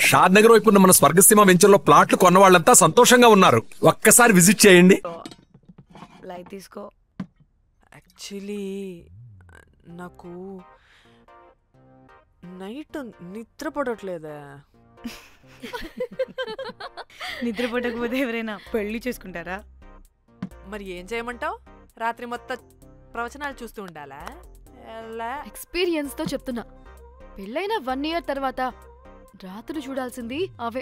షాద్ నగర్ వైపు ఉన్న మన స్వర్గసీమ వెంచర్లో ప్లాట్లు కొన్న వాళ్ళంతా సంతోషంగా ఉన్నారు. ఒక్కసారి విజిట్ చేయండి. లైట్ తీసుకో. యాక్చువల్లీ నాకు నైట్ నిద్ర పడట్లేదా? నిద్ర పడకపోతే ఎవరైనా పెళ్లి చేసుకుంటారా? మరి ఏం చేయమంటావు? రాత్రి మొత్తం ప్రవచనాలు చూస్తూ ఉండాలా? ఎక్స్పీరియన్స్ తో చెప్తున్నా, పెళ్ళైన 1 year తర్వాత రాత్రి చూడాల్సింది అవే.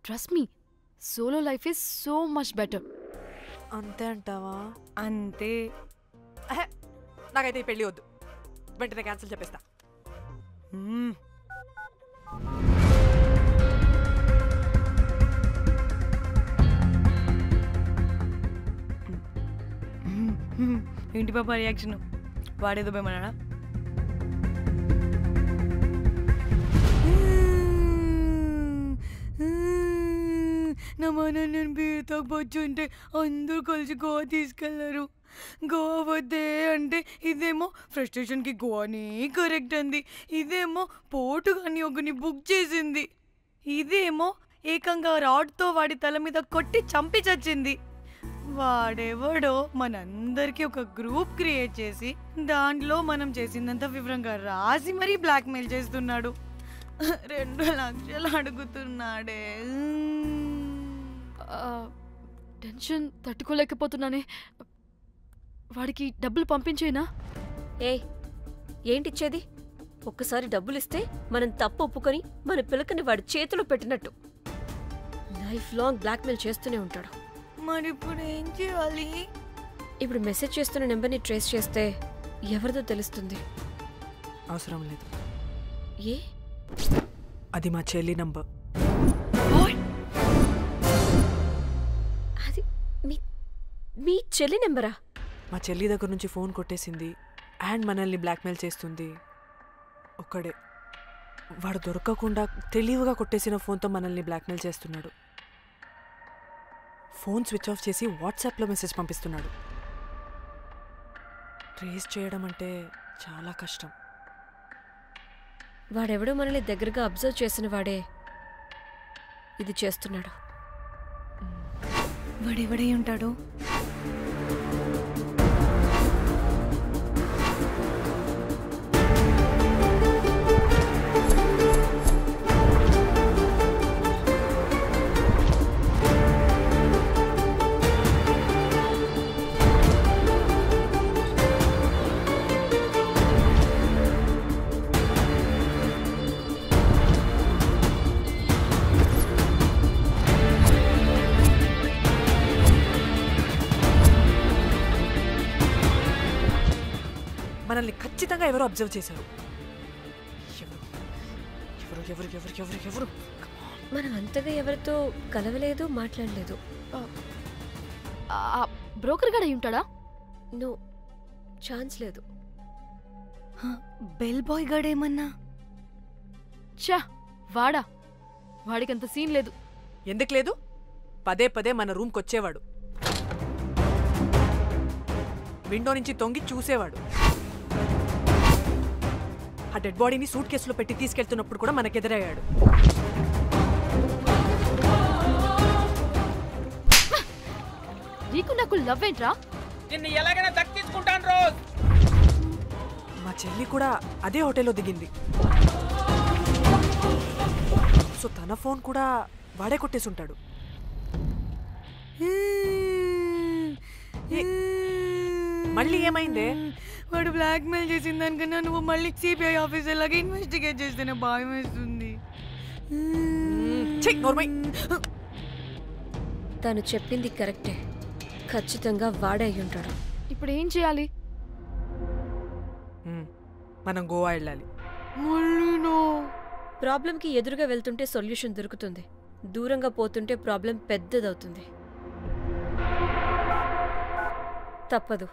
Trust me, solo life is so much better. అంతే అంటావా? అంతే. నాకైతే ఈ పెళ్లి వద్దు, వెంటనే క్యాన్సిల్ చెప్పేస్తా. ఏంటి పాప రియాక్షన్? వాడేదో భయమన్నాడా? నా మన నేను బీరుతో వచ్చుంటే అందరూ కలిసి గోవా తీసుకెళ్లారు. గోవా వద్దే అంటే ఇదేమో ఫ్రస్ట్రేషన్కి గోవాని కరెక్ట్ అంది, ఇదేమో పోటుగాని ఒకని బుక్ చేసింది, ఇదేమో ఏకంగా రాడ్తో వాడి తల మీద కొట్టి చంపి చచ్చింది. వాడెవడో మనందరికీ ఒక గ్రూప్ క్రియేట్ చేసి దాంట్లో మనం చేసిందంతా వివరంగా రాసి మరీ బ్లాక్మెయిల్ చేస్తున్నాడు. 2 లక్షలు అడుగుతున్నాడే. టెన్షన్ తట్టుకోలేకపోతున్నానే. వాడికి డబ్బులు పంపించేనా? ఏంటిచ్చేది? ఒక్కసారి డబ్బులిస్తే మనం తప్పు ఒప్పుకొని మన పిల్లకని వాడి చేతిలో పెట్టినట్టు లైఫ్ లాంగ్ బ్లాక్మెయిల్ చేస్తూనే ఉంటాడు. మరి ఇప్పుడు ఏం చేయాలి? ఇప్పుడు మెసేజ్ చేస్తున్న నెంబర్ని ట్రేస్ చేస్తే ఎవరిదో తెలుస్తుంది. అవసరం లేదు. ఏ? అది మా చెల్లి నంబర్. అది మీ చెల్లి నెంబరా? మా చెల్లి దగ్గర నుంచి ఫోన్ కొట్టేసింది అండ్ మనల్ని బ్లాక్మెయిల్ చేస్తుంది. ఒక్కడే వాడు దొరకకుండా తెలివిగా కొట్టేసిన ఫోన్తో మనల్ని బ్లాక్మెయిల్ చేస్తున్నాడు. ఫోన్ స్విచ్ ఆఫ్ చేసి వాట్సాప్లో మెసేజ్ పంపిస్తున్నాడు. ట్రేస్ చేయడం అంటే చాలా కష్టం. వాడెవడో మనల్ని దగ్గరగా అబ్జర్వ్ చేసిన వాడే ఇది చేస్తున్నాడు. వాడెవడై ఉంటాడు? మనల్ని ఖచ్చితంగా ఎవరో అబ్జర్వ్ చేశారు. ఎవరు? మనం అంతగా ఎవరితో కలవలేదు, మాట్లాడలేదు. బ్రోకర్ గడ ఉంటాడా? నో, ఛాన్స్ లేదు. బెల్ బాయ్ గడేమన్నా? చా, వాడికంత సీన్ లేదు. ఎందుకు లేదు? పదే పదే మన రూమ్కి వచ్చేవాడు, విండో నుంచి తొంగి చూసేవాడు. ఆ డెడ్ బాడీని సూట్ కేసులో పెట్టి తీసుకెళ్తున్నప్పుడు కూడా మనకెదురయ్యాడు. నీకు నాకు లవ్ ఏంట్రా? నిన్ను ఎలాగైనా దక్కించుకుంటాను రోజ్. మా చెల్లి కూడా అదే హోటల్లో దిగింది. సో తన ఫోన్ కూడా వాడే కొట్టేసుంటాడు. మళ్ళీ ఏమైందే? వాడు బ్లాక్మెయిల్ చేసిన దానికన్నా నువ్వు మళ్ళీ సిబిఐ ఆఫీసర్ లాగా ఇన్వెస్టిగేట్ చేస్తేనే భయం వేస్తుంది. తను చెప్పింది కరెక్టే, ఖచ్చితంగా వాడే అయి ఉంటాడు. ఇప్పుడు ఏం చేయాలి? మనం గోవా వెళ్ళాలి. ప్రాబ్లంకి ఎదురుగా వెళ్తుంటే సొల్యూషన్ దొరుకుతుంది, దూరంగా పోతుంటే ప్రాబ్లం పెద్దదవుతుంది. తప్పదు.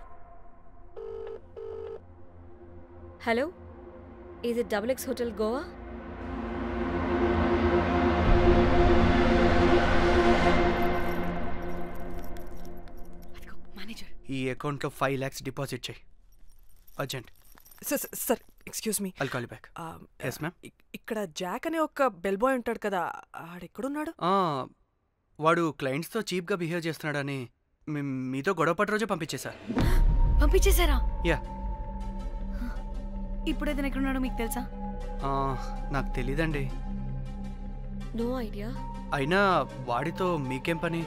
హలో, ఇది XX హోటల్ గోవా? ఈ అకౌంట్లో 5 lakhs డిపాజిట్ చేయి, urgent. Sir excuse me. I'll call you back. Yes, ma'am. ఇక్కడ జాక్ అనే ఒక బెల్ బాయ్ ఉంటాడు కదా, ఆడెక్కడున్నాడు? వాడు క్లయింట్స్తో చీప్గా బిహేవ్ చేస్తున్నాడని మీతో గొడవ పడి రోజే పంపించేశా. పంపించేశారా? యా. ఇప్పుడు అతను ఎక్కడున్నాడో మీకు తెలుసా? నాకు తెలీదండి. No idea. అయినా వాడితో మీకేం పని?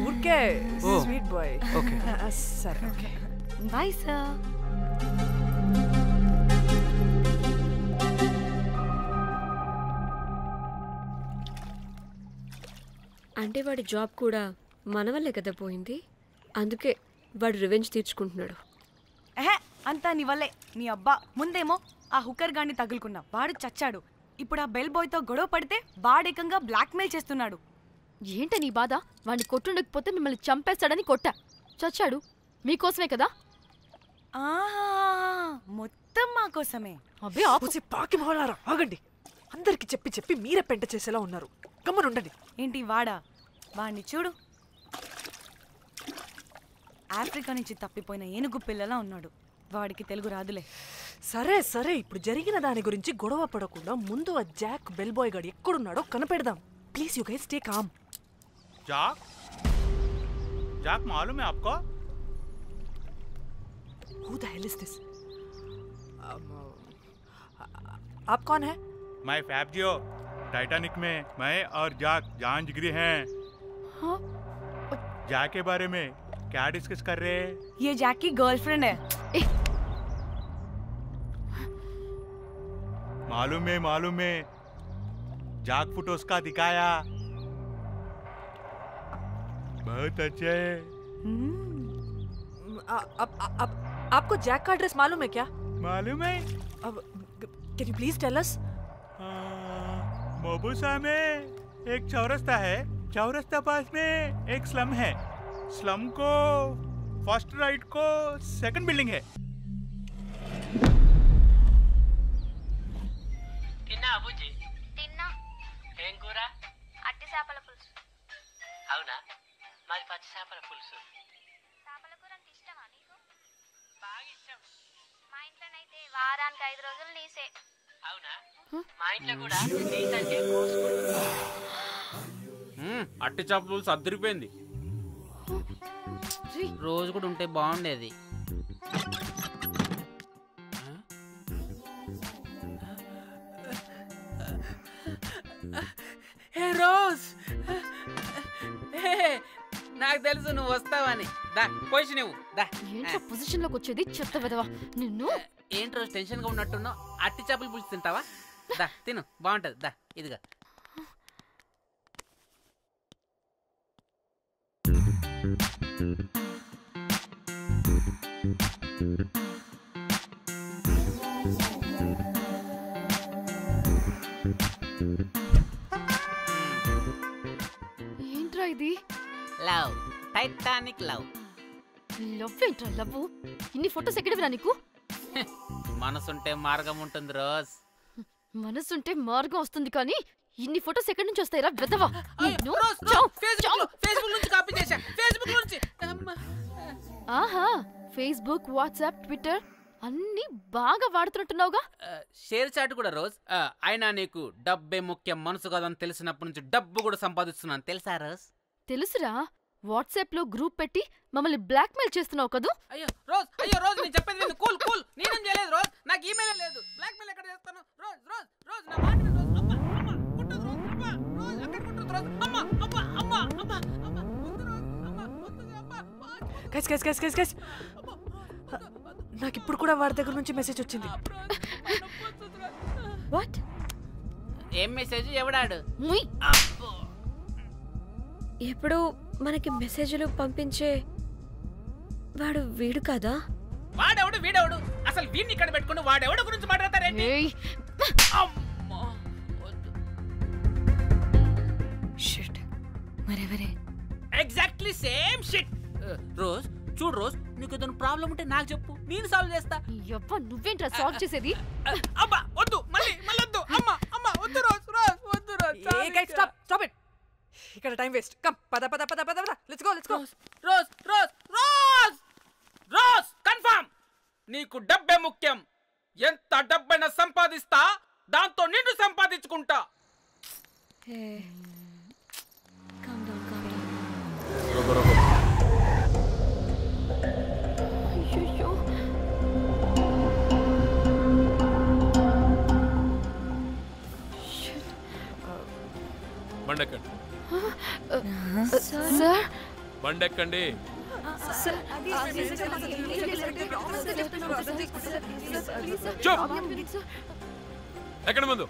ఊరికే స్వీట్ బాయ్. ఓకే సరే ఓకే బాయ్ సార్. అంటే వాడి జాబ్ కూడా మన వల్లే కదా పోయింది. అందుకే వాడు రివెంజ్ తీర్చుకుంటున్నాడు. అంతా నీ వల్లే. నీ అబ్బా ముందేమో ఆ హుకర్ గాన్ని తగులుకున్నా, వాడు చచ్చాడు. ఇప్పుడు ఆ బెల్ బాయ్తో గొడవ పడితే వాడేకంగా బ్లాక్మెయిల్ చేస్తున్నాడు. ఏంట నీ బాధ? వాడిని కొట్టుండకపోతే మిమ్మల్ని చంపేస్తాడని కొట్టా. చచ్చాడు మీకోసమే కదా. మొత్తం మా కోసమే. అబ్బే ఆపుసి పాకి మొహలారా, ఆగండి. అందరికి చెప్పి చెప్పి మీరే పెంట చేసేలా ఉన్నారు. గమ్మనుండండి. ఏంటి వాడా? వాడిని చూడు, ఆఫ్రికా నుంచి తప్పిపోయిన ఏనుగు పిల్లలా ఉన్నాడు. వాడికి తెలుగు రాదులే. సరే సరే, ఇప్పుడు జరిగిన దాని గురించి గొడవ పడకుండా ముందు ఆ జాక్ బెల్ బాయ్ గాడు ఎక్కడున్నాడో కనిపెడదాం. Please you guys stay calm. जाक जाक मालूम है आपको? Who the hell is this? आप कौन है? मैं फैब्जियो। टाइटैनिक में मैं और जाक जान जिगरी हैं। हाँ? जाक के बारे में क्या डिस्कस कर रहे हैं? ये जैक की गर्लफ्रेंड है। मालूम है जाक फोटोस का दिखाया, बहुत अच्छे है। आपको जैक का एड्रेस मालूम है क्या? मालूम है। अब can you please tell us? Mombasa में एक चौरस्ता है, चौरस्ता पास में एक स्लम है, स्लम को फर्स्ट राइट को सेकंड बिल्डिंग है। తిన్నా అబుజీ? తిన్నా. ఏం కూర? అట్టి చేపల పులుసు. అవునా, మాది పచ్చి చేపల పులుసు. చేపల కూర అంటే ఇష్టమా నీకు? బాగా ఇష్టం. మా ఇంట్లోనైతే వారానికి 5 రోజులు నీసే. అవునా, మా ఇంట్లో కూడా నీకంటే కోసుకుంటుంది. అట్టి చేపలు సర్దిరిపోయింది. రోజు కూడా ఉంటే బాగుండేది. రోజ్, నాకు తెలుసు నువ్వు వస్తావని. దా పొజిషన్ ఇవ్వు. దా. ఏంట్రా పొజిషన్ లోకి వచ్చేది చెత్త విధవా నిన్ను. ఏంటి రోజు టెన్షన్ గా ఉన్నట్టున్నావు? అట్టి చేపలు పులుసు తింటావా? దా తిను, బాగుంటది. దా ఇదిగా. ఏంట్రా ఇది? Love, Titanic love. లవ్ ఏంట్రా లవ్? ఇన్ని ఫొటోస్ ఎక్కడివిరా నీకు? మనసుంటే మార్గం ఉంటుంది రోజ్. మనసుంటే మార్గం వస్తుంది కానీ ఇన్ని ఫొటోస్ ఎక్కడి నుంచి వస్తాయిరా విధవా? ఫేస్బుక్ నుంచి కాపీ చేశా. ఫేస్బుక్ నుంచి. ఆహా, ఫేస్బుక్, వాట్సాప్, ట్విట్టర్ అన్ని బాగా వాడుతున్నట్టున్నావుగా. షేర్ చాట్ కూడా రోజ్. అయినా నీకు డబ్బే ముఖ్యం, మనసు కాదని తెలిసినప్పటి నుంచి డబ్బు కూడా సంపాదిస్తున్నాను తెలుసా రోజ్? తెలుసురా, వాట్సాప్ లో గ్రూప్ పెట్టి మమ్మల్ని బ్లాక్మెయిల్ చేస్తున్నావు కదూ. అయ్యో రోజ్ నేను చెప్పేది విను. Cool cool. నేనేం చేయలేదు రోజ్, నాకు ఈమెయిల్ లేదు. బ్లాక్మెయిల్ ఎక్కడ చేస్తాను రోజ్? రోజ్ రోజ్ నా మాట విను రోజ్. అమ్మ అమ్మ కుట్టదు రోజ్. అమ్మ రోజ్ అక్కడ కుట్టదు రోజ్. అమ్మ అమ్మ అమ్మ అమ్మ అమ్మ వద్దు రోజ్. అమ్మ వద్దు అమ్మ. గైస్ నాకు ఇప్పుడు కూడా వాడి దగ్గర నుంచి మెసేజ్ వచ్చింది. వాట్? ఏం మెసేజ్? ఎవడాడు? ఎప్పుడు మనకి మెసేజ్లు పంపించే వాడు వీడు కదా? వాడెవడు వీడెవడు? అసలు వీడిని ఇక్కడ పెట్టుకుని వాడెవడు గురించి మాట్లాడతారేంటి? షిట్, మరెవరే? Exactly same shit. రోజ్ చూడు రోజ్, నీకు ఏదైనా ప్రాబ్లం ఉంటే నాకు చెప్పు, నేను సాల్వ్ చేస్తా. యవ్వ, నువ్వేంట్రా సాల్వ్ చేసేది? అబ్బా వద్దు, మళ్ళీ వద్దు. అమ్మ అమ్మ వద్దు రోజ్. రోజ్ వద్దు రోజ్. Stop it. ఇక్కడ టైం వేస్ట్. కమ్ పద పద పద పద పద. Let's go. Rose rose rose rose rose confirm. నీకు డబ్బే ముఖ్యం. ఎంత డబ్బైనా సంపాదిస్తా, దాంతో నిన్ను సంపాదించుకుంటా. బండెక్కండి, సార్ బండెక్కండి. ఎక్కడ ముందు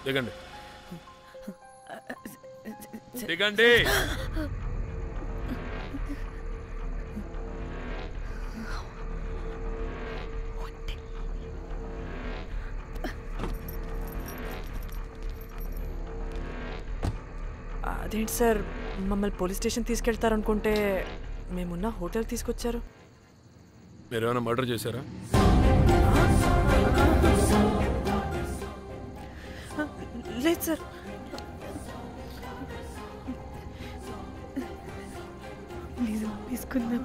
దిగండి, దిగండి. అదేంటి సార్, మమ్మల్ని పోలీస్ స్టేషన్ తీసుకెళ్తారనుకుంటే మేమున్న హోటల్ తీసుకొచ్చారు. మీరేమైనా మర్డర్ చేశారా? లేదు సార్. తీసుకుందాం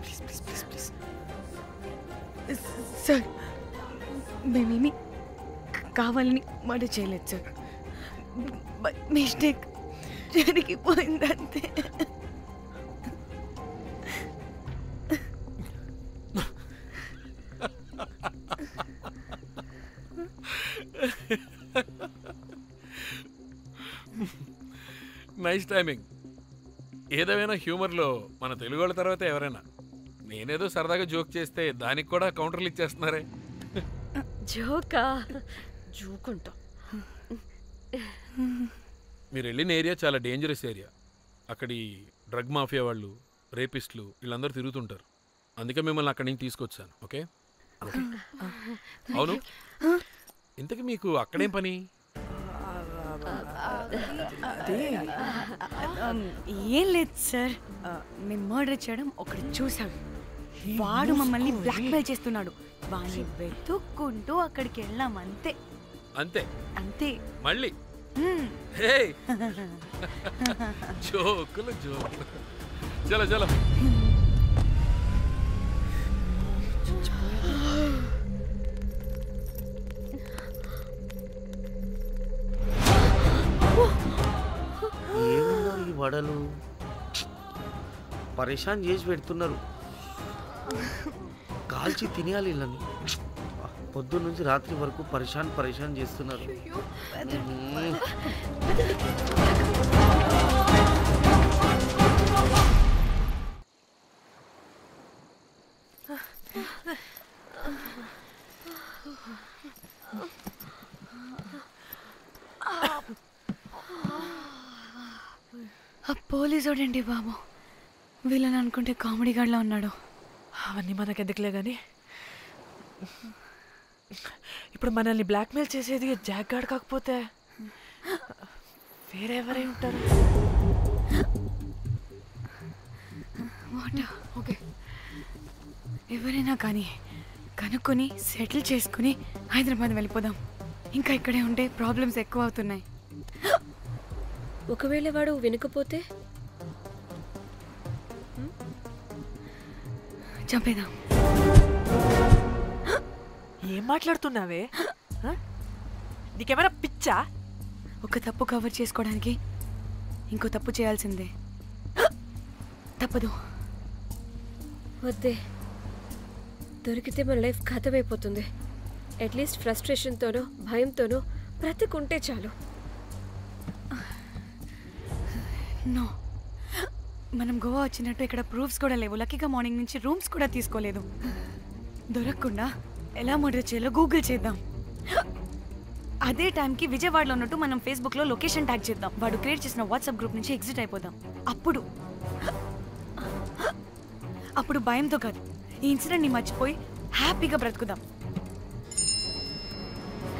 please please please please. Sir, మేమేమి కావాలని మర్డర్ చేయలేదు సార్. మిస్టేక్ జరిగిపోయిందంతే. Nice timing. ఏదేమైనా హ్యూమర్లో మన తెలుగు వాళ్ళ తర్వాత ఎవరైనా. నేనేదో సరదాగా జోక్ చేస్తే దానికి కూడా కౌంటర్లు ఇచ్చేస్తున్నారే. జోకా? జోకుంటా. మీరు వెళ్ళిన ఏరియా చాలా డేంజరస్ ఏరియా. అక్కడి డ్రగ్ మాఫియా వాళ్ళు, రేపిస్టులు వీళ్ళందరూ తిరుగుతుంటారు. అందుకే మిమ్మల్ని అక్కడి నుంచి తీసుకొచ్చాను. ఓకే? అవును, ఇంతకీ మీకు అక్కడేం పని? ఏం లేదు సార్, మేము మర్డర్ చేయడం ఒకటి చూసాడు. వాడు మమ్మల్ని బ్లాక్మెయిల్ చేస్తున్నాడు. వాడిని వెతుక్కుంటూ అక్కడికి వెళ్ళాం. అంతే అంతే అంతే. మళ్ళీ హే జోకులు జోకులు. చలో చలో. ఏమున్నారు ఈ వడలు, పరేషాన్ చేసి పెడుతున్నారు. కాల్చి తినేయాలి ఇళ్ళని. పొద్దున్న నుంచి రాత్రి వరకు పరేషాన్ చేస్తున్నారు. పోలీసోడండి బాబు. వీళ్ళని అనుకుంటే కామెడీ గాడ్లా ఉన్నాడు. అవన్నీ మనకెందుకులే కానీ, ఇప్పుడు మనల్ని బ్లాక్మెయిల్ చేసేది జాక్ గార్డ్ కాకపోతే వేరే ఎవరై ఉంటారు? ఓకే, ఎవరైనా కానీ కనుక్కొని సెటిల్ చేసుకుని హైదరాబాద్ వెళ్ళిపోదాం. ఇంకా ఇక్కడే ఉంటే ప్రాబ్లమ్స్ ఎక్కువ అవుతున్నాయి. ఒకవేళ వాడు వినకపోతే చంపేదాం. ఏం మాట్లాడుతున్నావే? నీకేమైనా పిచ్చా? ఒక తప్పు కవర్ చేసుకోవడానికి ఇంకో తప్పు చేయాల్సిందే. తప్పదు. వద్దే, దొరికితే మన లైఫ్ ఖతమైపోతుంది. అట్లీస్ట్ ఫ్రస్ట్రేషన్తోనో భయంతోనో బ్రతికుంటే చాలు. నో, మనం గోవా వచ్చినట్టు ఇక్కడ ప్రూఫ్స్ కూడా లేవు. లక్కీగా మార్నింగ్ నుంచి రూమ్స్ కూడా తీసుకోలేదు. దొరకకుండా ఎలా మర్డర్ చేయాలో గూగుల్ చేద్దాం. అదే టైంకి విజయవాడలో ఉన్నట్టు మనం ఫేస్బుక్లో లొకేషన్ ట్యాగ్ చేద్దాం. వాడు క్రియేట్ చేసిన వాట్సాప్ గ్రూప్ నుంచి ఎగ్జిట్ అయిపోదాం. అప్పుడు భయంతో కాదు, ఈ ఇన్సిడెంట్ని మర్చిపోయి హ్యాపీగా బ్రతుకుదాం.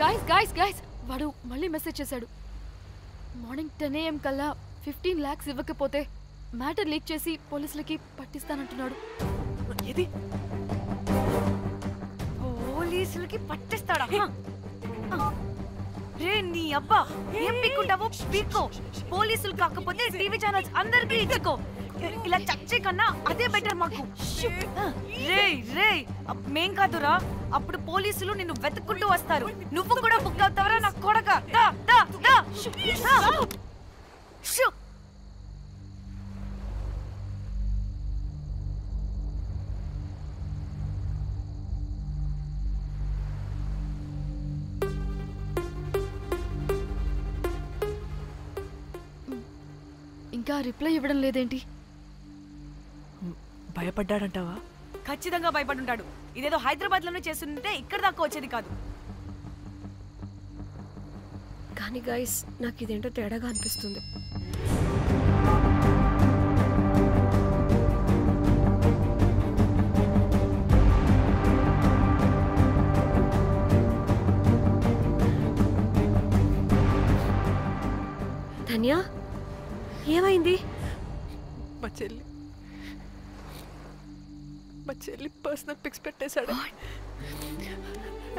గైస్ గైస్ గైస్, వాడు మళ్ళీ మెసేజ్ చేశాడు. మార్నింగ్ 10 AM కల్లా 15 lakhs ఇవ్వకపోతే మ్యాటర్ లీక్ చేసి పోలీసులకి పట్టిస్తానంటున్నాడు. ఏది? పోలీసులకి పట్టిస్తాడా? రే నీ అబ్బా ఏం పీక్కుంటావో పీక్కో. పోలీసులు కాకపోతే టీవీ ఛానల్స్ అందరికీ ఇచ్చుకో. ఇలా చచ్చే కన్నా అదే బెటర్ మాకు. రే రే మేం కాదురా, అప్పుడు పోలీసులు నిన్ను వెతుక్కుంటూ వస్తారు. నువ్వు కూడా బుక్ అవుతావరా నా కొడక. దా దా దా షూ. ఇంకా రిప్లై ఇవ్వడం లేదేంటి? భయపడ్డాడంటావా? ఖచ్చితంగా భయపడుంటాడు. ఇదేదో హైదరాబాద్ లోనే చేస్తుంటే ఇక్కడ దాకా వచ్చేది కాదు. కానీ గైస్ నాకు ఇదేంటో తేడాగా అనిపిస్తుంది. ధన్య ఏమైంది? మా చెల్లి పర్సనల్ పిక్స్ పెట్టేశాడు.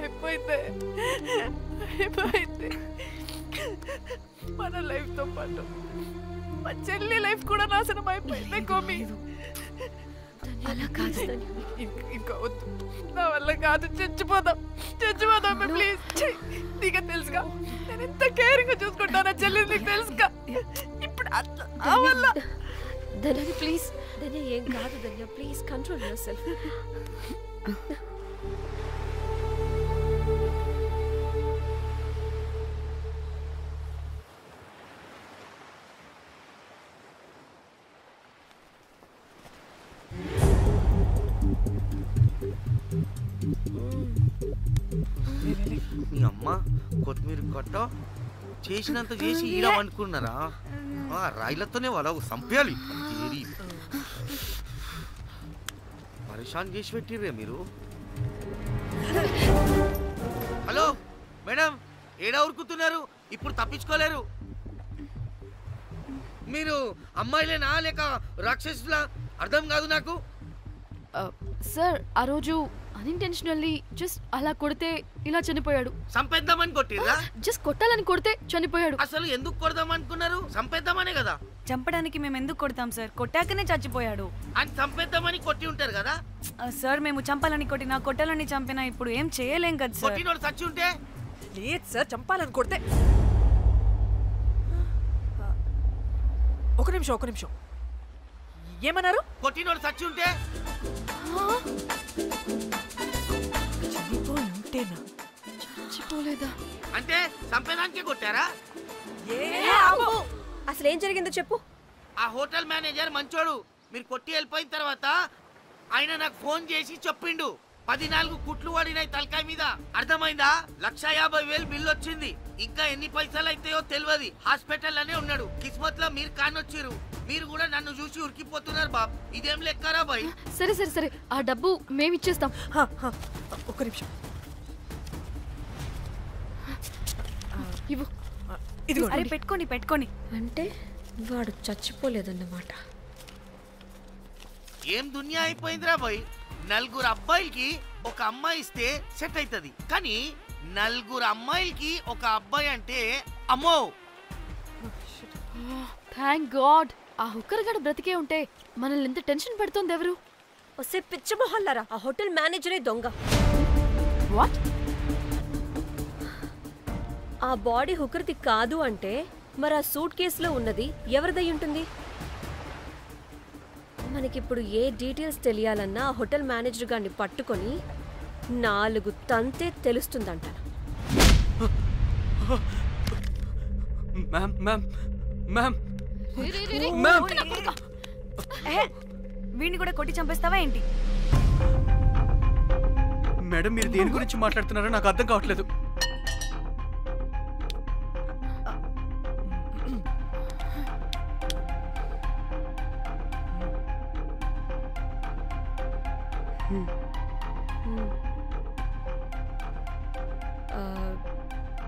అయిపోయింది మన లైఫ్ తో పాటు మా చెల్లి లైఫ్ కూడా నాశనం అయిపోయింది. కోమి అలా కాదు ఇంకా వద్దు, నా వల్ల కాదు. చచ్చిపోదాం ప్లీజ్. నీకు తెలుసుగా నేను ఎంత కేరింగ్ గా చూసుకుంటానా చెల్లి, నీకు తెలుసుగా. ఇప్పుడు ధన్య ప్లీజ్. ధన్య ఏం కాదు ధన్య, ప్లీజ్ కంట్రోల్ యువర్ సెల్ఫ్. మీ అమ్మ కొత్తిమీర కట్ట చేసినంత చేసి ఈడ అనుకున్నారా? రాయిలతోనే వాళ్ళ సంపేయాలి. పరిశాన్ చేసి పెట్టిర్రే మీరు. హలో మేడం, ఏడా ఉరుకుతున్నారు? ఇప్పుడు తప్పించుకోలేరు. మీరు అమ్మాయిలేనా లేక రాక్షసులా? అర్థం కాదు నాకు. సార్ ఆ రోజు అన్ఇంటెన్షనల్లీ జస్ట్ అలా కొడితే ఇలా చనిపోయాడు. సంపేద్దామని కొట్టిర్రా? జస్ట్ కొట్టాలని కొడితే చనిపోయాడు. అసలు ఎందుకు కొడదాం అనుకున్నారు? సంపేద్దామనే కదా. చంపడానికి మేము ఎందుకు కొడతాం సార్? కొట్టాకనే చచ్చిపోయాడు. అని చంపేద్దామని కొట్టి ఉంటారు కదా సార్. మేము చంపాలని కొట్టినా కొట్టాలని చంపినా ఇప్పుడు ఏం చేయలేం కదా సార్. కొట్టినోడు చచ్చి ఉంటే? లేదు సార్, చంపాలని కొడితే. ఒక నిమిషం ఏమన్నారు? కొట్టినోడు చచ్చి ఉంటే? చనిపోయింటేనా? చచ్చిపోలేదా అంటే చంపేదానికే కొట్టారా? అసలు ఏం జరిగిందో చెప్పు. ఆ హోటల్ మేనేజర్ మంచోడు. మీరు కొట్టి వెళ్ళిపోయిన తర్వాత ఆయన నాకు ఫోన్ చేసి చెప్పిండు 14 కుట్లు పడినాయి తలకాయ మీద. అర్థమైందా? 1,50,000 బిల్లు వచ్చింది. ఇంకా ఎన్ని పైసలు అయితాయో తెలియదు. హాస్పిటల్ లోనే ఉన్నాడు. కిస్మత్ లో మీరు కానొచ్చిరు. మీరు కూడా నన్ను చూసి ఉరికిపోతున్నారు బాబ్. ఇదేం లెక్కరా బాయ్? సరే ఆ డబ్బు మేమిచ్చేస్తాం. ఒక్క నిమిషం ఇవ్వు. అరే పెట్టుకోండి. అంటే వాడు చచ్చిపోలేదన్నమాట. ఏం దునియా అయిపోయిందిరా బాయ్. 4 అబ్బాయిలకి ఒక అమ్మాయి ఇస్తే సెట్ అవుతుంది. కానీ 4 అమ్మాయిలకి ఒక అబ్బాయి అంటే అమ్మో. థ్యాంక్ గాడ్ ఆ హుక్కర్ గడ బ్రతికే ఉంటే మనల్ని ఎంత టెన్షన్ పెడుతుంది ఎవరు? వస్తే పిచ్చి మొహల్లారా, ఆ హోటల్ మేనేజరే దొంగ. వాట్? ఆ బాడీ హుకర్ది కాదు అంటే మరి ఆ సూట్ కేసులో ఉన్నది ఎవరిదై ఉంటుంది? మనకిప్పుడు ఏ డీటెయిల్స్ తెలియాలన్నా ఆ హోటల్ మేనేజర్ గారిని పట్టుకొని 4 తంతే తెలుస్తుందంట. వీడిని కూడా కొట్టి చంపేస్తావా ఏంటి? మేడం, మీరు దేని గురించి మాట్లాడుతున్నారో నాకు అర్థం కావట్లేదు.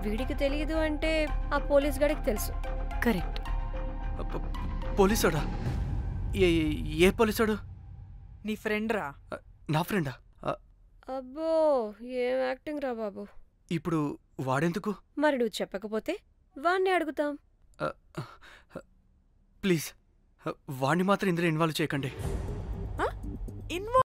వీడికి తెలియదు అంటే ఆ పోలీస్ గాడికి తెలుసు. కరెక్ట్. పోలీసోడా? ఏ పోలీసోడు? నీ ఫ్రెండ్ రా. నా ఫ్రెండా? అబ్బో ఏం యాక్టింగ్ రా బాబు. ఇప్పుడు వాడెందుకు? మరి నువ్వు చెప్పకపోతే వాణ్ణి అడుగుతాం. ప్లీజ్ వాడిని మాత్రం ఇందులో ఇన్వాల్వ్ చేయకండి.